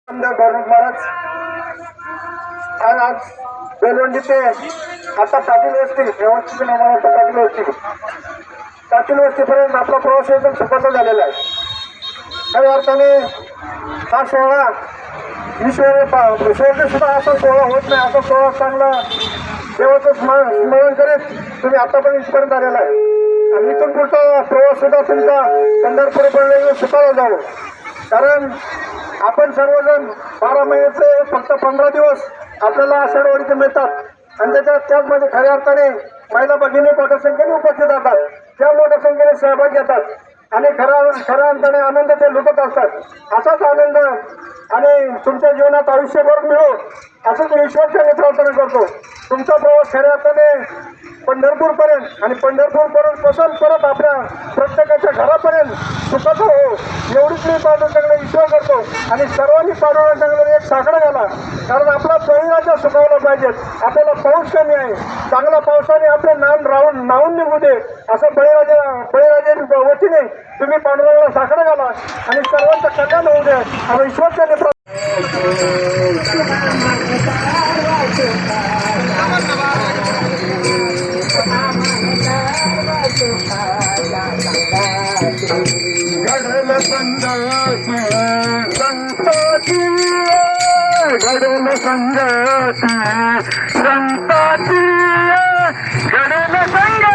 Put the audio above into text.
गौरव महाराज आज बेलवंडी ते आता पाटील वस्ती व्यवस्थित नावाला पाटील वस्तीपर्यंत आपला प्रवास एकदम सफल झालेला आहे. काही अर्थाने हा सोहळा विश्वाने सुद्धा असा सोहळा होत नाही. असा सोहळा चांगला देवाचं स्मरण करीत तुम्ही आतापर्यंत इथपर्यंत आलेला आहे आणि इथून पुढचा प्रवास सुद्धा तुमचा पंढरपूरपर्यंत सुखाला जावं. कारण आपण सर्वजण 12 महिन्याचे फक्त 15 दिवस आपल्याला आषाढवाडीचे मिळतात आणि त्याचमध्ये खऱ्या अर्थाने महिला भगिनी मोठ्या संख्येने उपस्थित असतात. त्या मोठ्या संख्येने सहभाग घेतात आणि खऱ्या अर्थाने आनंद ते लुटत असतात. असाच आनंद आणि तुमच्या जीवनात आयुष्यभर मिळो असंच विश्वासाने प्रार्थना करतो. तुमचा प्रवास खऱ्या अर्थाने पंढरपूरपर्यंत आणि पंढरपूरपासून परत आपल्या प्रत्येकाच्या घरापर्यंत सुखाचा हो एवढीच मी पांडुरंगाकडे विश्वास करतो. आणि सर्वांनी पांडुरंगाकडे एक साकडा घाला, कारण आपला बळीराजा सुखावला पाहिजे. आपल्याला पाऊस कमी आहे, चांगला पावसाने आपले नावून निघू दे असं बळीराजा वतीने तुम्ही पांडुरंगाला साकडा घाला आणि सर्वांचं कल्याण होऊ दे हा विश्वासाने घडल संगती संताची, घडल संगती संताची, घडल संगती